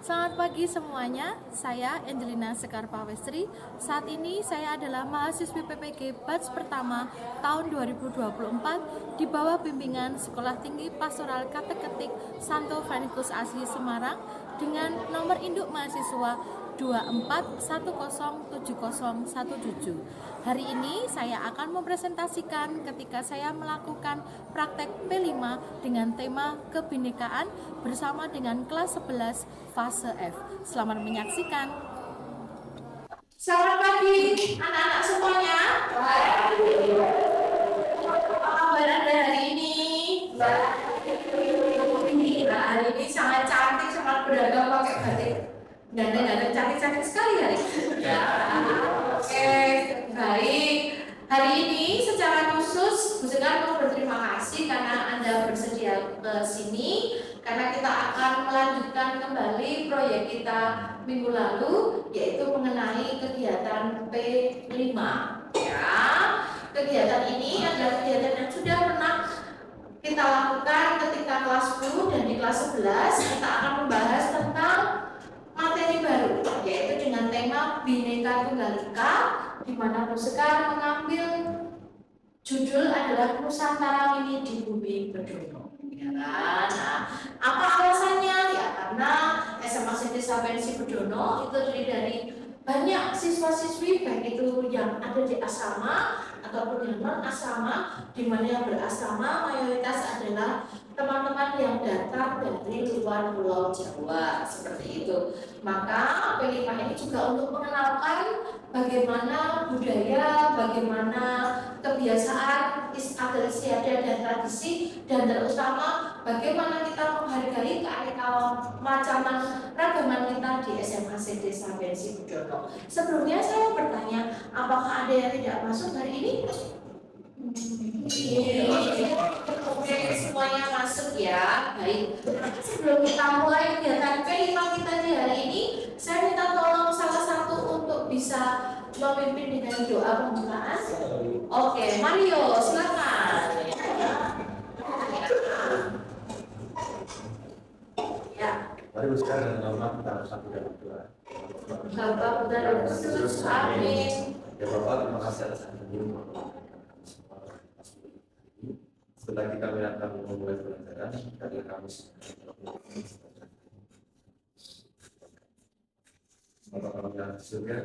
Selamat pagi semuanya, saya Angelina Sekar Pawestri. Saat ini saya adalah mahasiswi PPG batch pertama tahun 2024 di bawah bimbingan Sekolah Tinggi Pastoral Kateketik Santo Franciscus Asih Semarang dengan nomor induk mahasiswa 24107017. Hari ini saya akan mempresentasikan ketika saya melakukan praktek P5 dengan tema kebinekaan bersama dengan kelas 11 fase F. Selamat menyaksikan. Selamat pagi anak-anak semuanya. Apa kabar Anda hari ini? Hari ini sangat cantik, sangat beragam pakai batik. Ganteng-ganteng, cantik-cantik sekali hari ini. Ya. Oke, baik. Hari ini secara khusus Bu Sekar mau berterima kasih karena Anda bersedia ke sini, karena kita akan melanjutkan kembali proyek kita minggu lalu, yaitu mengenai kegiatan P5. Ya, kegiatan ini adalah kegiatan yang sudah pernah kita lakukan ketika kelas 10 dan di kelas 11 kita akan membahas tentang materi baru, yaitu dengan tema Bhinneka Tunggal Ika, di mana Bu Sekar mengambil judul adalah Nusantara Mini di Bumi Bedono. Ya kan? Nah, apa alasannya? Ya karena SMA Siti Sapensi Bedono itu terdiri dari banyak siswa-siswi, baik itu yang ada di asrama ataupun yang non asrama, di mana yang berasrama mayoritas adalah teman-teman yang datang dari luar Pulau Jawa, seperti itu. Maka P5 ini juga untuk mengenalkan bagaimana budaya, bagaimana kebiasaan adat istiadat dan tradisi, dan terutama bagaimana kita menghargai keanekaragaman ragaman kita di SMA Siti Sapensi Bedono. Sebelumnya saya bertanya, apakah ada yang tidak masuk hari ini? Oke, semuanya masuk ya. Baik. Sebelum kita mulai kegiatan P5 kita di hari ini, saya minta tolong salah satu untuk bisa memimpin dengan doa pembukaan. Oke, Mario, silakan. Ya. Mari sekarang nama kita harus satu dan dua. Bapak, Putra, dan Kudus. Amin. Ya Bapak, terima kasih atas hari ini. Setelah kita akan memulai pelajaran dari Kamis. Bapak kami yang di surga.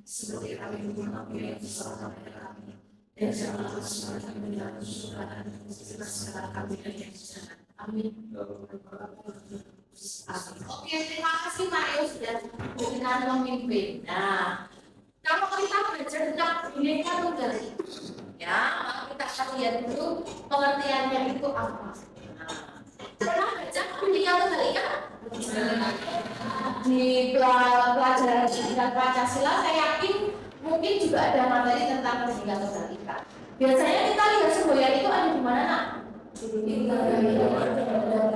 Seperti kami mengampuni kesalahan kami, dan janganlah kami menjadi sukaan, segala kami dari jahat. Amin. Oke, terima kasih Pak Yo sudah dengan memimpin. Nah, kalau kita belajar tentang Bhinneka Tunggal Ika, ya, kita akan lihat dulu pengertiannya itu apa. Pernah baca Bhinneka Tunggal Ika? Di pelajaran pendidikan Pancasila, saya yakin mungkin juga ada materi tentang Bhinneka Tunggal Ika. Biasanya kita lihat semboyan itu ada di mana, Nak?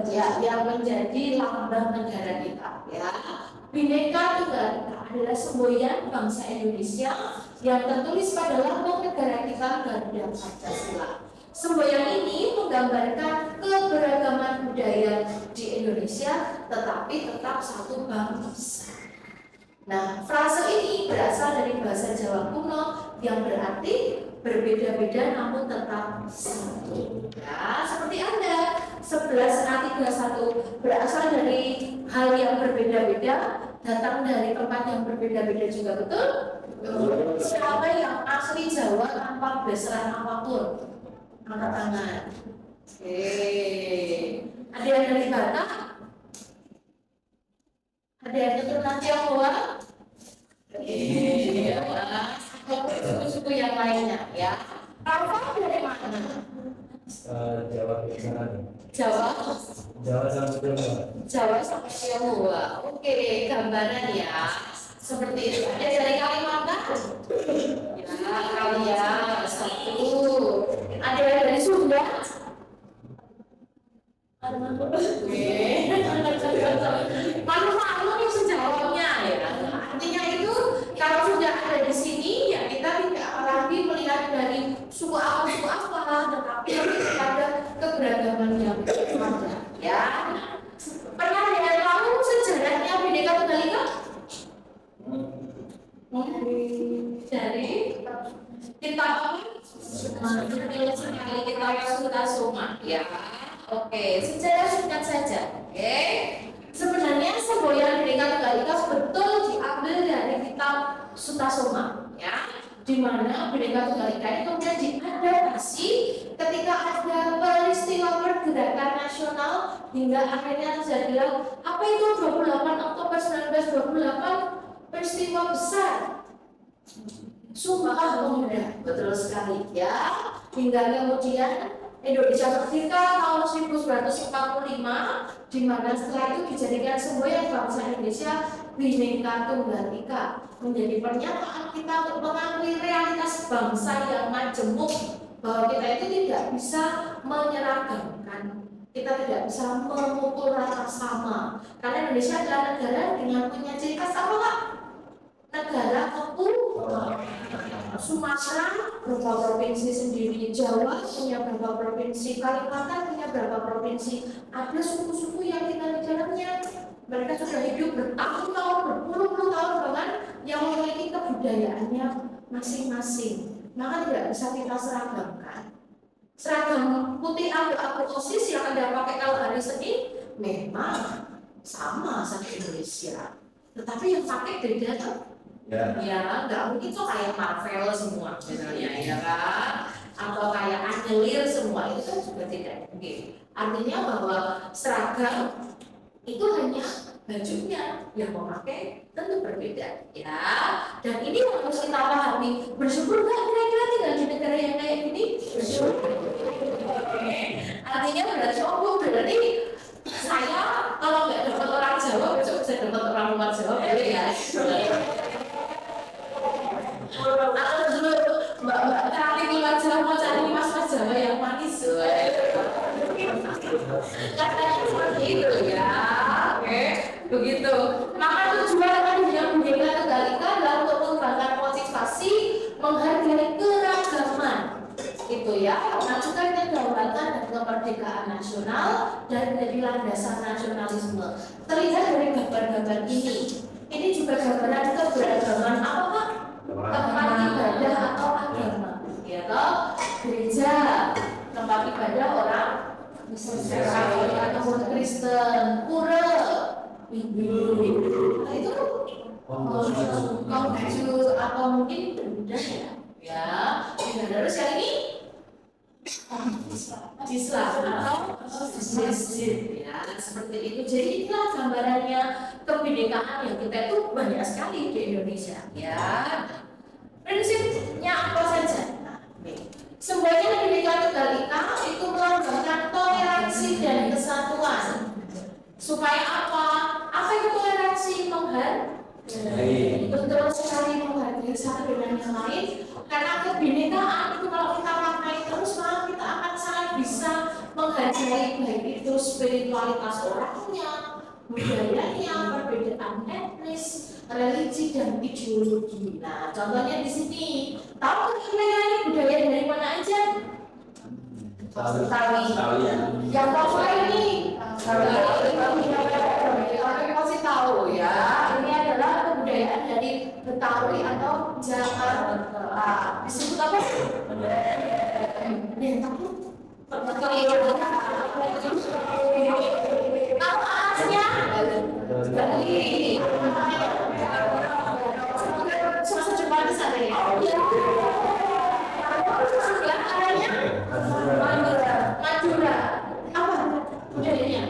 Ya, yang menjadi lambang negara kita, ya. Bhinneka Tunggal Ika adalah semboyan bangsa Indonesia yang tertulis pada lambang negara kita, Garuda Pancasila. Semboyan ini menggambarkan keberagaman budaya di Indonesia, tetapi tetap satu bangsa. Nah, frase ini berasal dari bahasa Jawa kuno yang berarti berbeda-beda namun tetap satu. Ya, seperti Anda, 11A31 berasal dari hal yang berbeda-beda, datang dari tempat yang berbeda-beda juga, betul? Siapa yang asli Jawa tanpa besaran apapun? Angkat tangan. Oke. Ada yang dari Batak? Ada yang keturunan Tionghoa? Iya. Suku-suku yang lainnya, ya. Rafa dari mana? Jawa Barat. Jawa. Jawa sama Jawa. Jawa sama Tionghoa. Oke, gambaran ya. Seperti itu. Ada dari Kalimantan? Ya, kalian satu. Ada yang dari Sunda? Malu-malu nih sejawabnya ya. Artinya itu kalau sudah ada di sini ya kita tidak dari kitab apa? Sekali kitab Suta Soma ya. Oke, secara singkat saja. Oke. Sebenarnya semboyan Bhinneka Tunggal Ika betul diambil dari kitab Suta Soma ya. Di mana Bhinneka Tunggal Ika itu kemudian diadaptasi ketika ada peristiwa pergerakan nasional hingga akhirnya terjadilah apa itu 28 Oktober 1928 peristiwa besar Sumpah Pemuda, betul sekali ya. Hingga kemudian Indonesia merdeka tahun 1945, di mana setelah itu dijadikan semboyan bangsa Indonesia Bhinneka Tunggal Ika, menjadi pernyataan kita untuk mengakui realitas bangsa yang majemuk, bahwa kita itu tidak bisa menyeragamkan, kita tidak bisa memukul rata sama, karena Indonesia adalah negara dengan punya ciri khas apa Pak? Negara kepulauan. Sumatera berapa provinsi sendiri, Jawa punya berapa provinsi, Kalimantan punya berapa provinsi, ada suku-suku yang tinggal di dalamnya. Mereka sudah hidup bertahun-tahun, berpuluh-puluh tahun bahkan yang memiliki kebudayaannya masing-masing. Maka tidak bisa kita seragamkan. Seragam putih abu-abu OSIS yang Anda pakai kalau hari Senin memang sama Indonesia, tetapi yang pakai beda tuh. Ya, nggak mungkin tuh kayak Marvel semua misalnya ya kan, atau kayak Anyelir semua itu kan juga tidak mungkin. Artinya bahwa seragam itu hanya bajunya yang memakai tentu berbeda ya. Dan ini harus kita pahami. Bersyukur nggak kira-kira tinggal di negara yang kayak gini? Bersyukur. Artinya berarti berarti saya kalau nggak dapat orang Jawa besok bisa dapat orang luar Jawa boleh ya. Atau dulu mbak cari keluar Jawa mau cari mas Jawa yang manis, katanya seperti itu ya. Oke, begitu. Maka tujuan adanya Bhinneka Tunggal Ika adalah untuk mengembangkan motivasi menghargai keragaman, itu ya, memajukan kedaulatan dan kemerdekaan nasional dan menjadi landasan nasionalisme. Terlihat dari gambar-gambar ini. Ini juga gambaran keberagaman apa Pak? Tempat ibadah atau agama, ya toh, gereja, tempat ibadah orang ataupun Kristen, pura, Hindu, itu Konghucu atau mungkin Buddha ya. Terus yang ini Islam atau masjid ya, seperti itu. Jadi inilah gambarannya kebinekaan yang kita itu banyak sekali di Indonesia ya. Prinsipnya apa saja? Semboyan Bhinneka Tunggal Ika itu melambangkan toleransi dan kesatuan. Supaya apa? Apa itu toleransi? Menghargai. Betul sekali, menghargai satu dengan yang lain. Karena kebinekaan itu kalau kita pakai terus, maka kita akan sangat bisa menghargai baik itu spiritualitas orangnya, budayanya, perbedaan etnis, religi dan ideologi. Nah, contohnya di sini, tahu kira-kira ini budaya dari mana aja? Betawi. Yang Papua ini, kalian pasti tahu ya. Ini adalah kebudayaan dari Betawi atau Jakarta. Disebut apa? Kalau asnya Bali. Masa Jepang di sana ya? Sebelah kanannya Madura. Apa budayanya?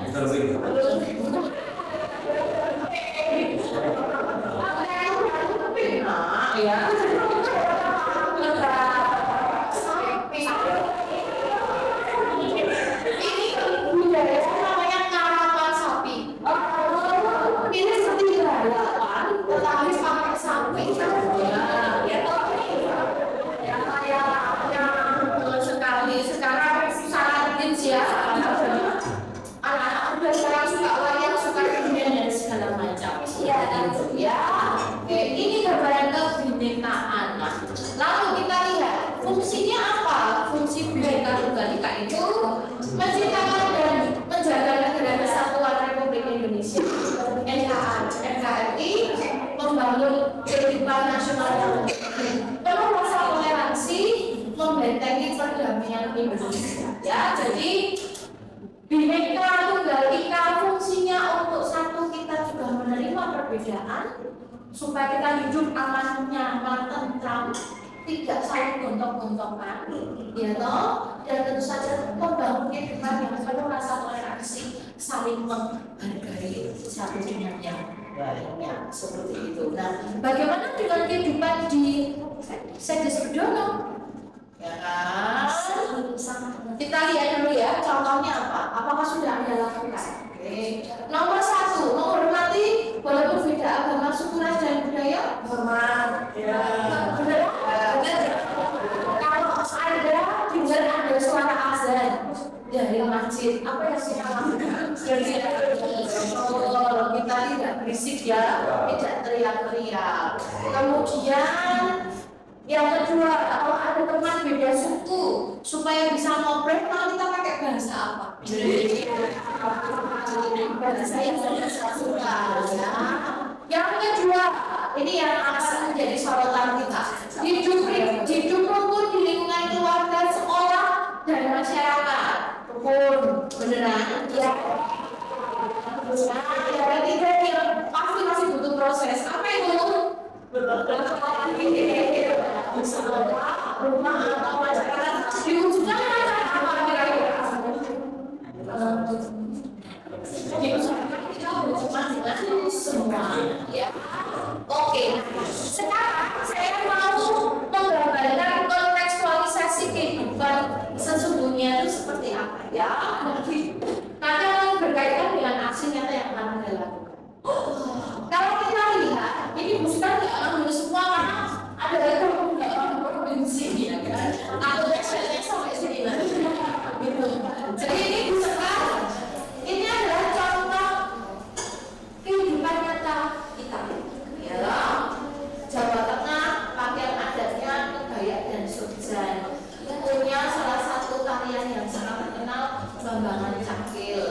Ya. Ini budaya namanya Kesatuan Indonesia. Ya, jadi Bhinneka Tunggal Ika fungsinya untuk satu, kita juga menerima perbedaan supaya kita hidup aman, nyaman, tentram, tidak saling gontok-gontokan, ya toh, dan tentu saja membangun kehidupan yang penuh rasa toleransi, saling menghargai satu dengan yang lainnya, seperti itu. Nah, bagaimana dengan kehidupan di Sedis Bedono? Ya kan? Kita lihat dulu ya, contohnya apa? Apakah sudah Anda lakukan? Oke. Nomor 1, menghormati walaupun beda agama, suku, ras, dan budaya. Hormat. Ya. Benar? Kalau Anda dengar ada suara azan dari masjid, apa yang saya lakukan? Kita tidak berisik ya, tidak teriak-teriak. Kemudian yang kedua, kalau ada teman beda suku, supaya bisa ngobrol, kalau kita pakai bahasa apa? Bahasa yang saya suka. Ya. Yang kedua, ini yang akan menjadi sorotan kita. Hidup rukun di lingkungan keluarga, sekolah, dan masyarakat. Rukun, beneran? Ya. Nah, yang ketiga yang pasti masih butuh proses. Apa itu? Rumah atau masyarakat diwujudkan masyarakat apa kira-kira? Diusahakan kita berhubungan dengan semua, ya. Oke, sekarang saya mau menggambarkan kontekstualisasi kehidupan sesungguhnya itu seperti apa, ya. Kadang berkaitan dengan aksi nyata yang akan Anda lakukan. Kalau kita lihat, ini bukan nggak ambil semua karena ada orang provinsi, ya kan? Atau biasanya sampai sini nanti. Jadi ini bukan. Ini adalah contoh kehidupan nyata kita. Ya, Jawa Tengah, pakaian adatnya kebaya dan surjan. Punya salah satu tarian yang sangat terkenal, Bambangan Cakil.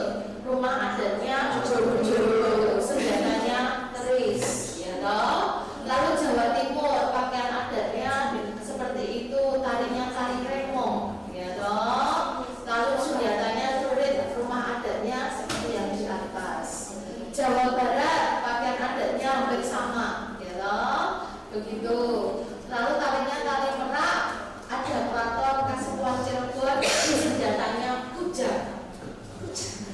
Rumah adatnya ujo-ujo, senjatanya keris, ya toh. Lalu Jawa Timur, pakaian adatnya seperti itu, tarinya tari kremong, ya toh. Lalu senjatanya celurit, rumah adatnya seperti yang di atas. Jawa Barat, pakaian adatnya hampir sama, ya toh. Begitu. Lalu tarinya tari merak, ada keraton Kasukuan Cirebon, senjatanya kujang.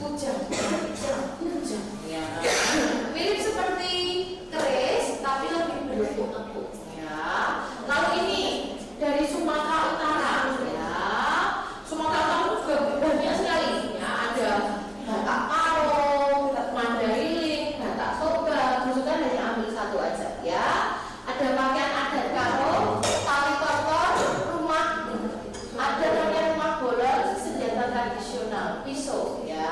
Kujang, ya. Mirip seperti keris, tapi lebih berbentuk empuk, ya. Lalu ini dari Sumatera Utara, ya. Sumatera Utara juga banyak sekali, ya. Ada Batak Paro, Mandailing, Batak Toba, maksudnya hanya ambil satu aja, ya. Ada pakaian adat Karo, tali kotor, rumah, ada namanya rumah bolon, senjata tradisional, pisau, ya.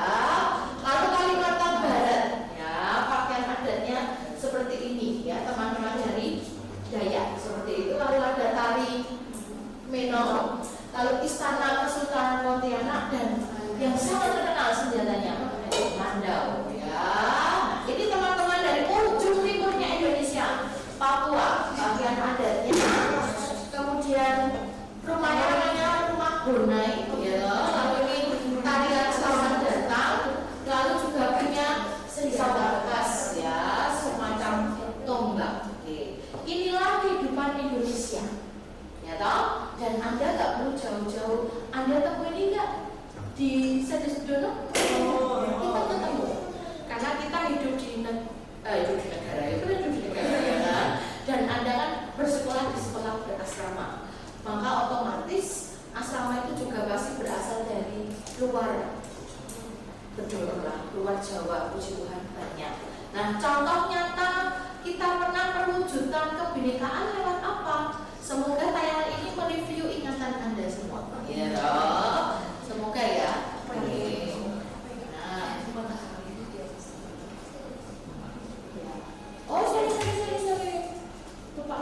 Lalu Kalimantan Barat, ya, pakaian adatnya seperti ini, ya, teman-teman dari Dayak seperti itu. Lalu ada tari Menong, lalu Istana Kesultanan Pontianak, dan yang sangat terkenal senjatanya Mandau, ya. Nah, ini teman-teman dari ujung timurnya Indonesia, Papua, pakaian adatnya. Kemudian rumahnya namanya rumah Bonai, ya. Lalu ini tarian selamat datang. Lalu juga punya sensor bekas, ya, semacam tonggak. Oke. Inilah kehidupan Indonesia, ya toh. Dan Anda nggak perlu jauh-jauh. Anda temui ini nggak di Sedis Bedono? Kita ketemu, karena kita hidup di negara, ya kan? Dan Anda kan bersekolah di sekolah berasrama, maka otomatis asrama itu juga pasti berasal dari luar Bedono lah, luar Jawa, puji Tuhan banyak. Nah, contoh nyata kita pernah perwujudan kebinekaan lewat apa? Semoga tayangan ini mereview ingatan Anda semua. Ya, semoga ya. Oke. Nah, oh, sorry. Lupa.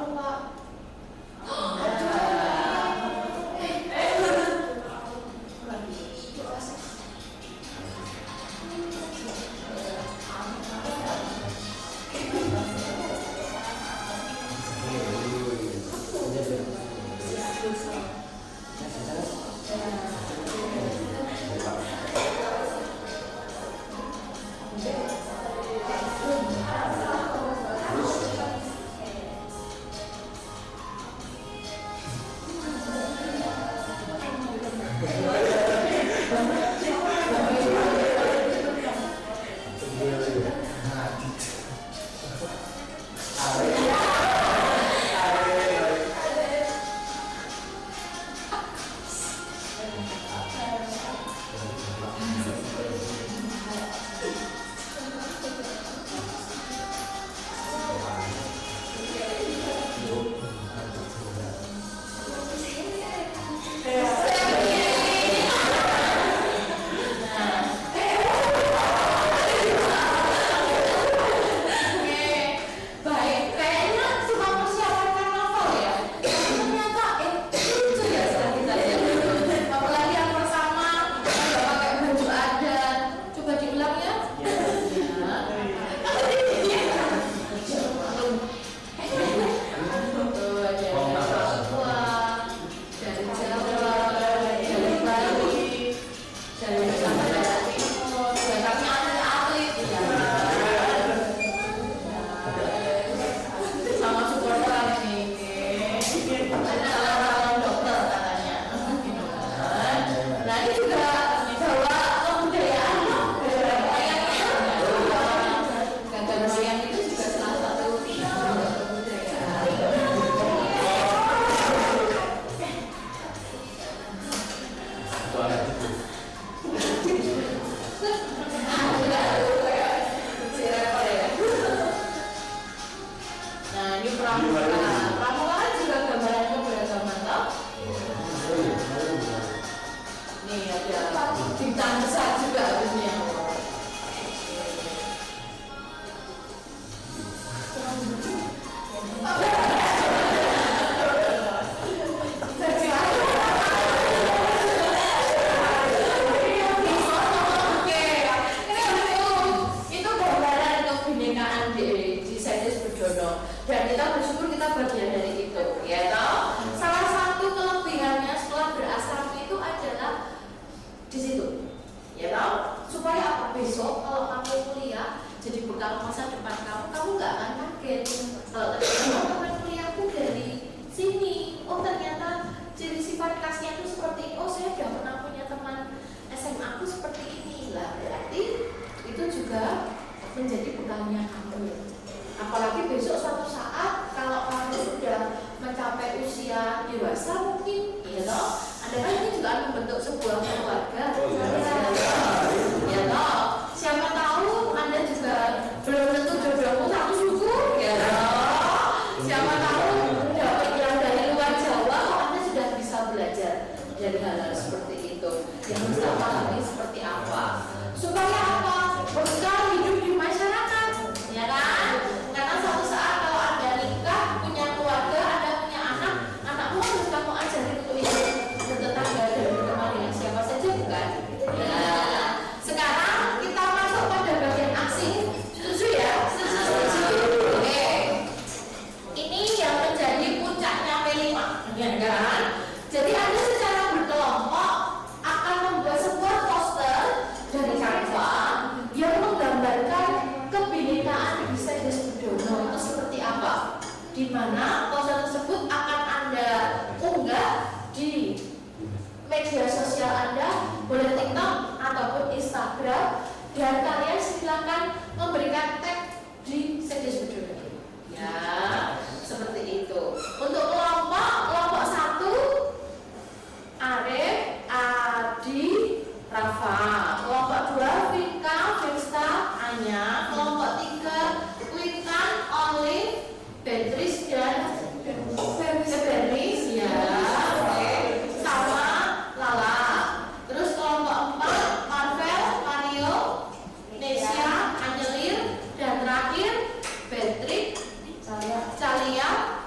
Calia,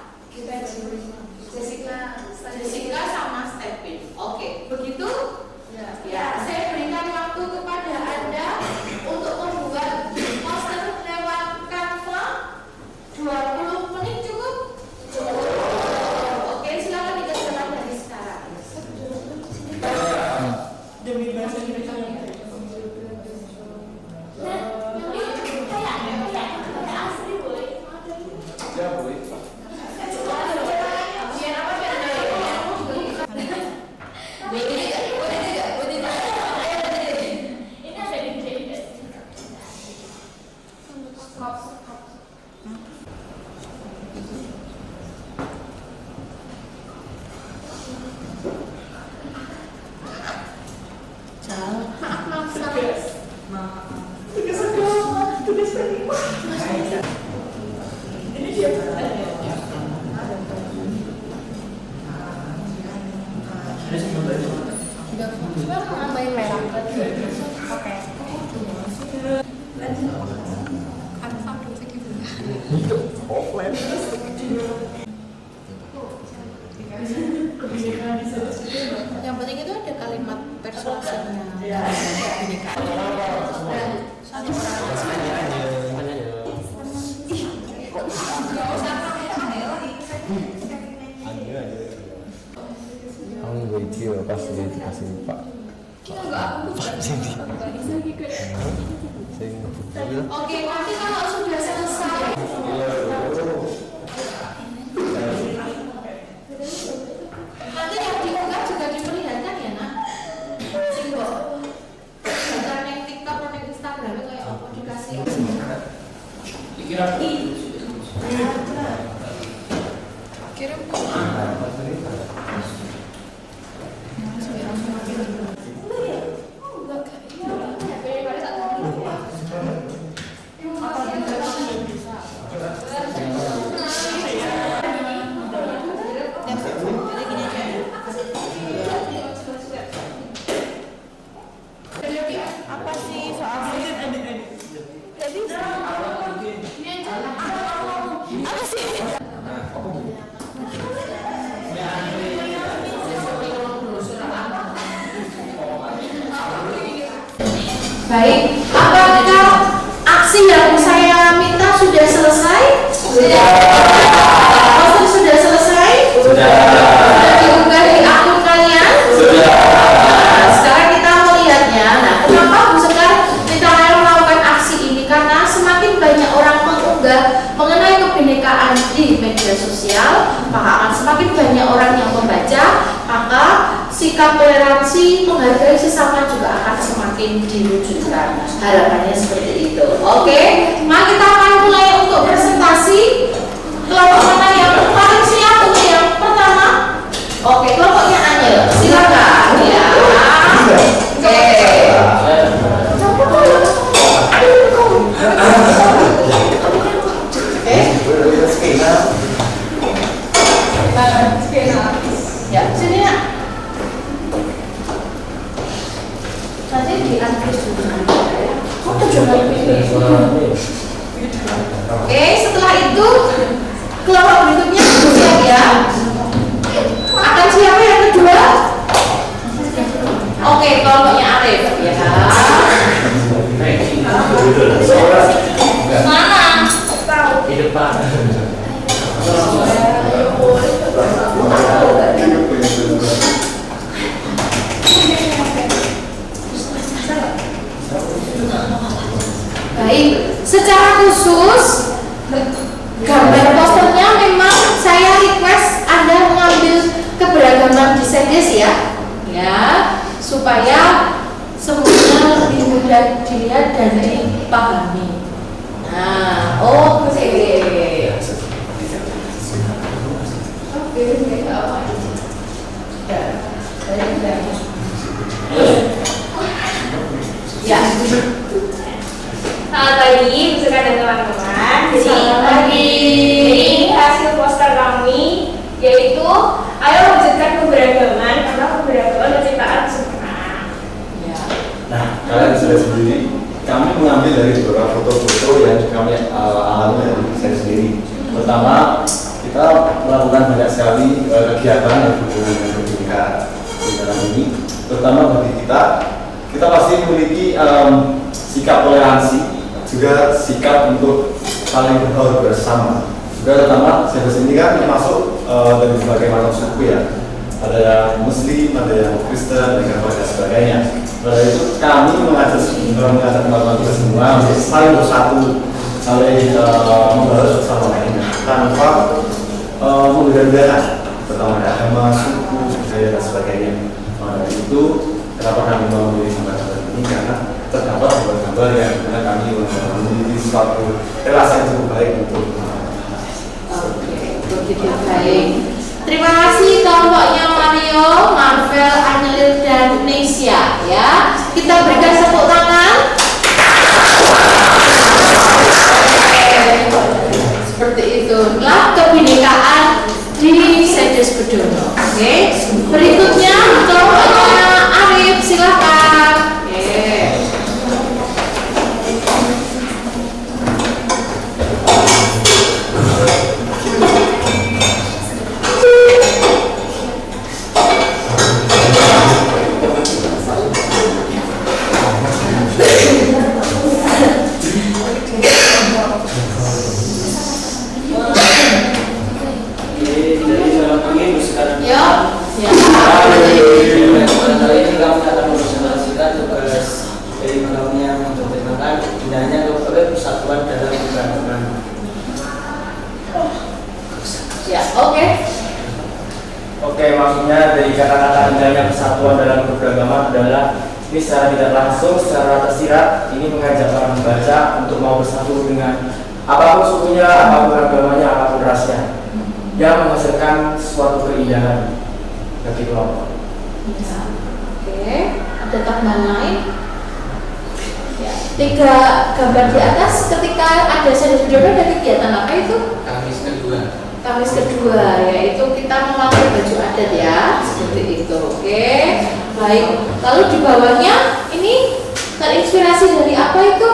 Yang penting itu ada kalimat persuasinya. Kamu video pas dia dikasih Pak. Oke, nanti kalau sudah selesai. Nanti yang dibuka juga diperlihatkan ya nak. Singgo. Gambar yang TikTok atau yang Instagram itu kayak apa dikasih. Kirim. Apa sih soalnya? Jadi apa sih? Baik, apakah aksi yang saya minta sudah selesai? Sudah. Poster sudah selesai? Sudah diunggah di akun kalian? Sudah. Nah, sekarang kita melihatnya. Nah, kenapa Bu Sekar minta kalian melakukan aksi ini? Karena semakin banyak orang mengunggah mengenai kebinekaan di media sosial, maka akan semakin banyak orang yang membaca, maka sikap toleransi menghargai sesama juga akan semakin diwujudkan. Harapannya seperti itu. Oke, mari kita akan mulai untuk presentasi. Kelompok mana yang paling siap untuk yang pertama? Oke, kelompoknya Anyel, silakan ya. Oke. Ya, sini ya. Nanti di Inggris juga. Oh, juga Oke, setelah itu kelompok berikutnya siap ya. Akan siapa yang kedua? Oke, kelompoknya Arif ya. Mana? Di depan. Baik, secara khusus gambar posternya memang saya request Anda mengambil keberagaman desain ya, supaya semuanya lebih mudah dilihat dan dipahami. Nah, oke. Ya. Selamat pagi, Busukan dan teman-teman. Selamat pagi. Ini hasil poster kami, yaitu ayo wujudkan keberagaman karena keberagaman menciptakan kesempurnaan. Ya. Nah, kalian sudah sendiri. Kami mengambil dari beberapa foto-foto yang kami alami dari saya sendiri. Pertama, kita melakukan banyak sekali kegiatan yang berhubungan dengan pendidikan di dalam ini. Terutama bagi kita pasti memiliki sikap toleransi, juga sikap untuk saling berbaur bersama. Juga terutama saya sendiri kan termasuk dari berbagai macam suku ya. Ada yang Muslim, ada yang Kristen, dan sebagainya. Oleh itu kami mengajak teman-teman kita semua untuk saling bersatu, saling membaur bersama lainnya tanpa membeda-bedakan, terutama agama, suku, budaya dan sebagainya. Oleh itu kenapa kami memilih gambar-gambar ini, karena terdapat gambar-gambar yang dimana kami memiliki suatu relasi yang cukup baik untuk Begitu baik. Terima kasih kelompoknya Mario, Marvel, Anelin, dan Nesia ya. Kita berikan tepuk tangan. Seperti itulah kebinekaan di Sedes Bedono. Oke. Berikutnya kelompoknya Arif, silakan. Oke. Kali ini kami akan mempresentasikan tugas dari kami yang menceritakan indahnya kepada persatuan dalam keberagaman. Ya, oke. Oke, maksudnya dari kata-kata indahnya persatuan dalam keberagaman adalah ini secara tidak langsung, secara tersirat ini mengajak para membaca untuk mau bersatu dengan apapun sukunya, apapun agamanya, apapun rasnya, yang menghasilkan suatu keindahan bagi kelompok. Ya, oke. Ada tambahan lain? Ya. 3 gambar di atas ketika ada sadar budaya ada kegiatan apa itu? Kamis kedua. Kamis kedua, yaitu kita memakai baju adat ya, seperti itu. Oke, baik. Lalu di bawahnya ini terinspirasi dari apa itu?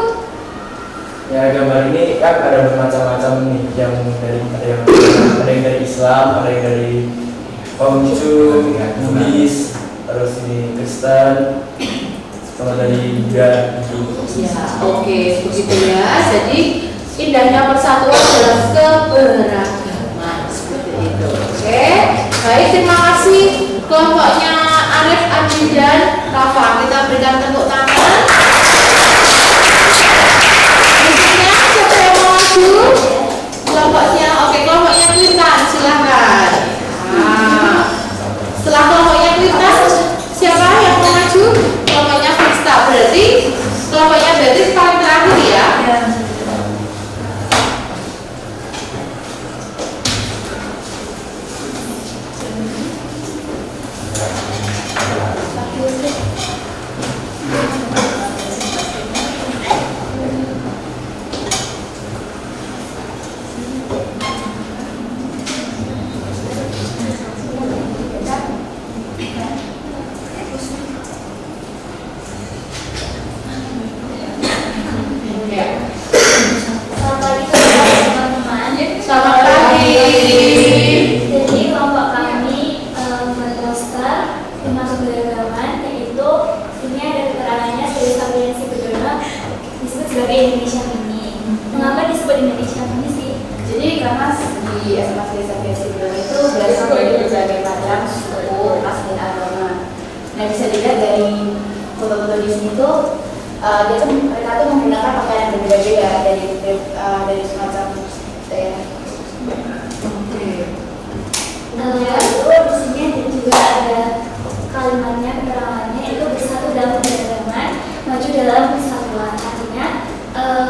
Ya, gambar ini kan ada bermacam-macam nih, yang ada yang dari Islam, ada yang dari Konghucu, Buddhis, terus ini Kristen, sama dari Buddha. Ya, oke, begitu ya. Jadi indahnya persatuan dalam keberagaman seperti itu. Oke, baik. Terima kasih kelompoknya Arif, Andi, dan Rafa. Kita berikan tepuk tangan. Berikutnya siapa yang mau maju? Kelompoknya, oke, kelompoknya Quintan, silakan. Nah, setelah kelompoknya Quintan, siapa yang mau maju? Kelompoknya Vista. Berarti kelompoknya berarti paling terakhir ya. Selamat pagi teman-teman. Selamat pagi. Jadi kelompok kami berposter tentang keberagaman, yaitu ini ada keterangannya dari Sapiensi Bedono disebut sebagai Indonesia Mini. Mengapa disebut Indonesia Mini sih? Jadi karena di SMA Sapiensi Bedono itu berasal dari berbagai macam suku, ras, dan agama. Nah, bisa dilihat dari foto-foto di sini tuh mereka tuh menggunakan pakaian yang berbeda-beda dari semacam daerah. Oke. Lalu di sini juga ada kalimatnya, keterangannya itu bersatu dalam keberagaman, maju dalam persatuan. Artinya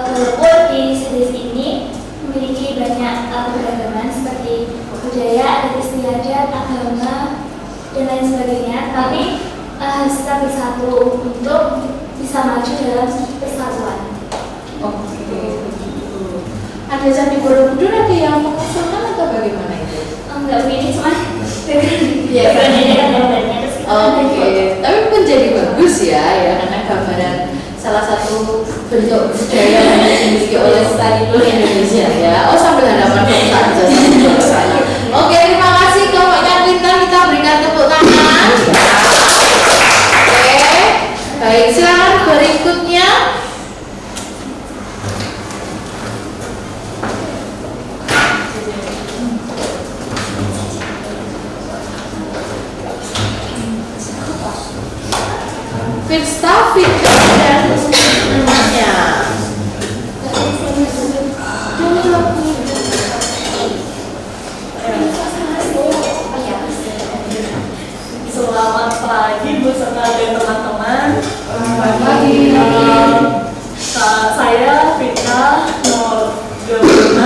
walaupun di series ini memiliki banyak keberagaman seperti budaya, adat istiadat, agama, dan lain sebagainya, tapi harus tetap bersatu untuk bisa maju dalam persatuan. Oke. Ada Candi Borobudur ada yang mengusulkan atau bagaimana itu? Enggak begini, cuma Iya, gambarnya terus kita Oke, tapi menjadi bagus ya, karena gambaran salah satu bentuk budaya yang dimiliki oleh seluruh Indonesia ya. Oh, sambil hadapan saja sambil. Oke, terima kasih kelompoknya Quintan, kita berikan tepuk tangan. Oke, baik, silakan berikutnya. Firsta, Fitra, dan temannya. Selamat pagi beserta dan teman-teman. Selamat pagi. Saya Fitra nomor 26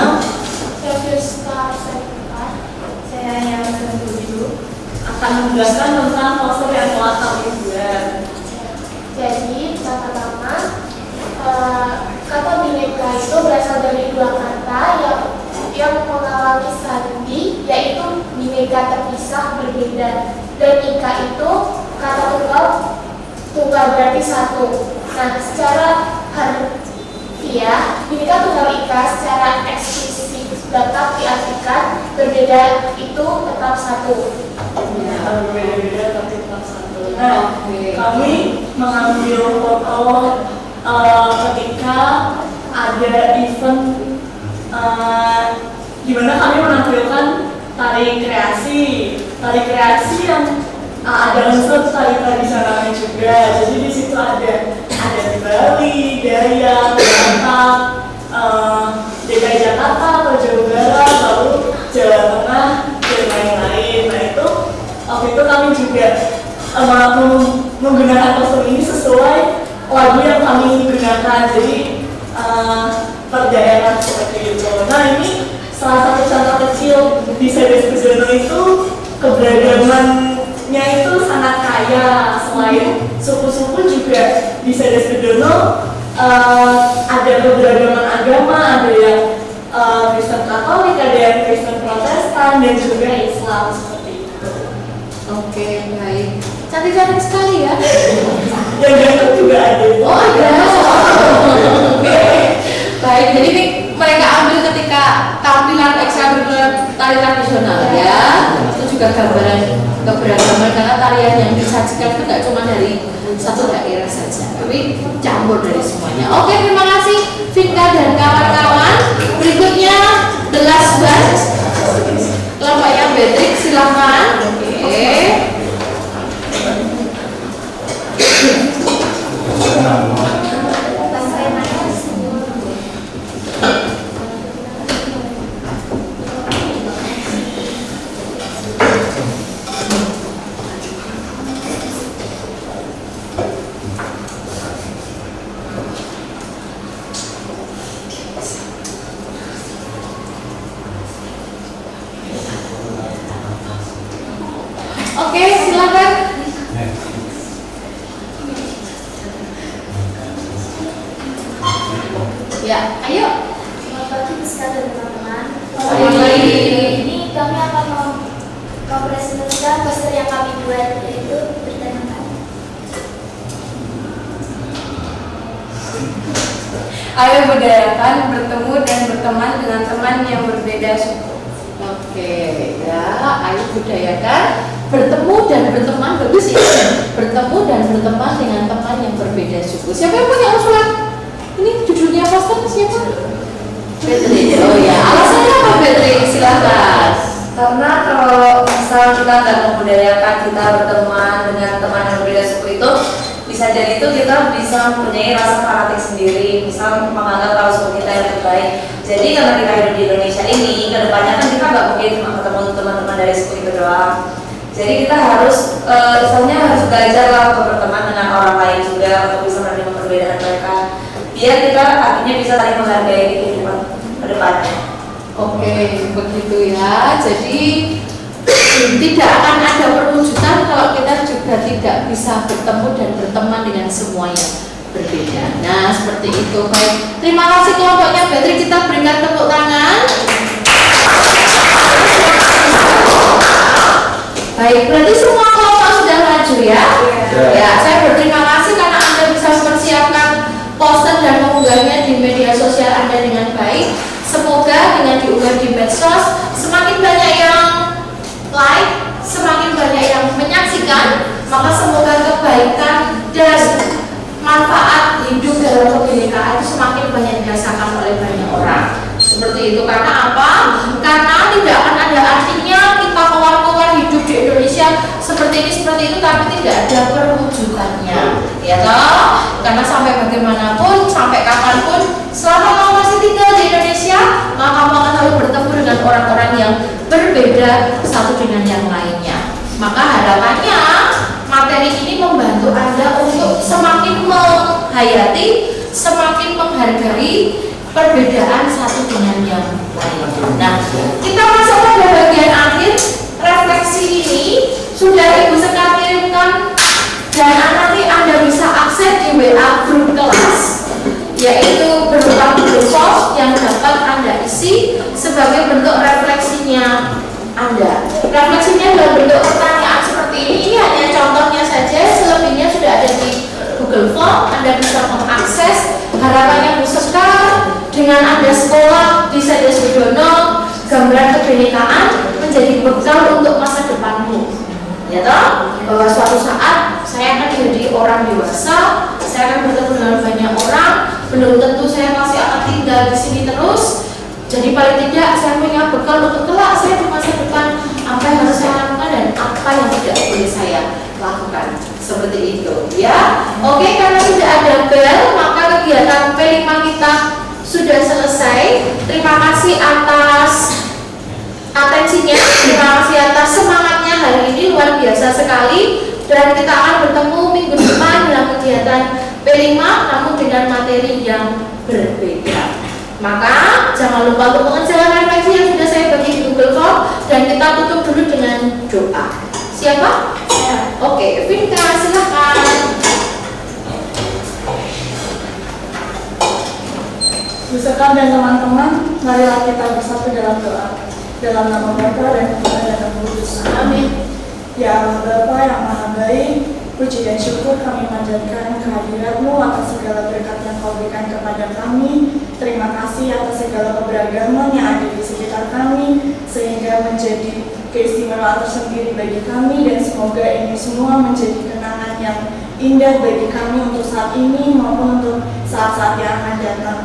saya yang 27. akan menjelaskan tentang poster yang telah kami buat. Jadi pertama-tama kata bineka itu berasal dari 2 kata yang mengalami sandi, yaitu bineka terpisah berbeda, dan ika itu kata tunggal berarti satu. Nah, secara harfiah bineka tunggal ika secara eksplisit dapat diartikan berbeda itu tetap satu. Berbeda-beda tapi tetap satu. Nah, kami mengambil foto ketika ada event di mana kami menampilkan tari kreasi yang ada unsur tari tradisionalnya juga. Jadi di situ ada Bali, Dayak, Batak, DKI Jakarta atau Jawa Barat, lalu Jawa Tengah dan lain-lain. Nah itu waktu itu kami juga menggunakan kostum ini sesuai lagu yang kami gunakan. Jadi per daerah seperti itu. Nah ini salah satu contoh kecil di Sedes Bedono itu keberagamannya itu sangat kaya. Selain suku-suku juga di Sedes Bedono ada keberagaman agama, ada yang Kristen Katolik, ada yang Kristen Protestan dan juga Islam seperti itu. Oke, baik. Cantik-cantik sekali ya. Yang ganteng juga ada. Oh ada. Oke. Baik, jadi ini mereka ambil ketika tampilan ekstrakurikuler tari tradisional ya. Itu juga gambaran keberagaman karena tarian yang disajikan itu tidak cuma dari satu daerah saja, tapi campur dari semuanya. Oke, terima kasih Vinka dan kawan-kawan. Berikutnya The Last Batch. Kelompoknya Beatrix, silahkan. Oke. Oke, silakan. Ya, ayo. Selamat pagi sekalian teman-teman. Selamat pagi. Ini kami akan mempresentasikan poster yang kami buat, yaitu bertemakan Ayo budayakan bertemu dan berteman dengan teman yang berbeda suku. Oke, ya, ayo budayakan bertemu dan berteman, bagus ya. Bertemu dan berteman dengan teman yang berbeda suku. Siapa yang punya usulan? Ini judulnya poster siapa? Beatrix. Oh ya, alasannya apa Beatrix? Silahkan. Karena kalau misal kita nggak membudayakan kita berteman dengan teman yang berbeda suku itu, bisa jadi itu kita bisa mempunyai rasa fanatik sendiri, misal menganggap kalau suku kita yang terbaik. Jadi karena kita hidup di Indonesia ini, kedepannya kan kita nggak mungkin cuma ketemu teman-teman dari suku itu doang. Jadi kita harus, misalnya harus belajar lah untuk berteman dengan orang lain juga, untuk bisa menerima perbedaan mereka. Biar kita artinya bisa saling menghargai di kehidupan kedepannya. Oke, begitu ya. Jadi tidak akan ada perwujudan kalau kita juga tidak bisa bertemu dan berteman dengan semua yang berbeda. Nah, seperti itu. Baik, terima kasih kelompoknya Beatrix. Kita berikan tepuk tangan. Baik, berarti semua kelompok sudah maju ya? Ya, saya berterima kasih karena Anda bisa mempersiapkan poster dan mengunggahnya di media sosial Anda dengan baik. Semoga dengan diunggah di medsos, semakin banyak yang like, semakin banyak yang menyaksikan, maka semoga kebaikan dan manfaat hidup dalam kebinekaan itu semakin banyak dirasakan oleh banyak orang. Seperti itu, karena apa? Karena tidak akan ada artinya kita keluar hidup di Indonesia seperti ini, tapi tidak ada perwujudannya, ya toh? Karena sampai bagaimanapun, sampai kapanpun, selama kamu masih tinggal di Indonesia, maka kamu akan selalu bertemu dengan orang-orang yang berbeda satu dengan yang lainnya. Maka harapannya materi ini membantu Anda untuk semakin menghayati, semakin menghargai perbedaan satu dengan yang lain. Nah, kita masuk pada bagian akhir. Refleksi ini sudah Ibu Sekar kirimkan dan nanti Anda bisa akses di WA grup kelas, yaitu berupa Google Form yang dapat Anda isi sebagai bentuk refleksinya Anda. Refleksinya dalam bentuk pertanyaan seperti ini hanya contohnya saja, selebihnya sudah ada di Google Form. Anda bisa mengakses. Harapannya Bu Sekar dengan Anda sekolah di Sedes Bedono, gambaran kebinekaan menjadi bekal untuk masa depanmu, ya toh? Bahwa suatu saat saya akan menjadi orang dewasa, saya akan bertemu dengan banyak orang, belum tentu saya masih akan tinggal di sini terus. Jadi paling tidak saya punya bekal untuk kelak saya di masa depan, apa yang harus saya lakukan dan apa yang tidak boleh saya saya lakukan. Seperti itu ya. Oke, karena sudah ada bel, maka kegiatan P5 kita sudah selesai. Terima kasih atas atensinya, terima kasih atas semangatnya hari ini, luar biasa sekali. Dan kita akan bertemu minggu depan dalam kegiatan P5 namun dengan materi yang berbeda. Maka jangan lupa untuk mengerjakan refleksi yang sudah saya bagi di Google Form, dan kita tutup dulu dengan doa. Siapa? Oke, Vinka, silakan. Beserta dan teman-teman, marilah kita bersatu dalam doa. Dalam nama Bapa dan Putra dan Roh Kudus. Amin. Ya Allah Bapa yang Maha Baik, puji dan syukur kami panjatkan kehadirat-Mu atas segala berkat yang Kau berikan kepada kami. Terima kasih atas segala keberagaman yang ada di sekitar kami, sehingga menjadi keistimewaan tersendiri bagi kami, dan semoga ini semua menjadi kenangan yang indah bagi kami untuk saat ini maupun untuk saat-saat yang akan datang.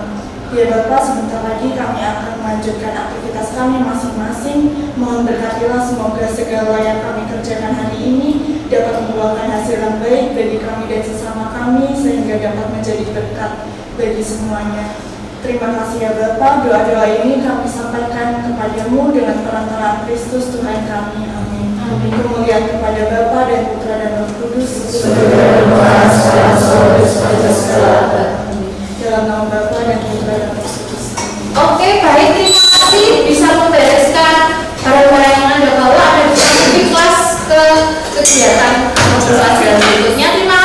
Ya Bapak, sebentar lagi kami akan melanjutkan aktivitas kami masing-masing. Mohon berkatilah, semoga segala yang kami kerjakan hari ini dapat membuahkan hasil yang baik bagi kami dan sesama kami, sehingga dapat menjadi berkat bagi semuanya. Terima kasih ya Bapak, doa-doa ini kami sampaikan kepadamu dengan perantaraan Kristus Tuhan kami. Amin. Kemuliaan kepada Bapa dan Putra dan Roh Kudus. Dalam nama Bapa dan Putra dan Roh Kudus. Oke, baik, terima kasih bisa membereskan barang-barang yang Anda bawa. Anda bisa pergi kelas ke kegiatan pembelajaran berikutnya. Terima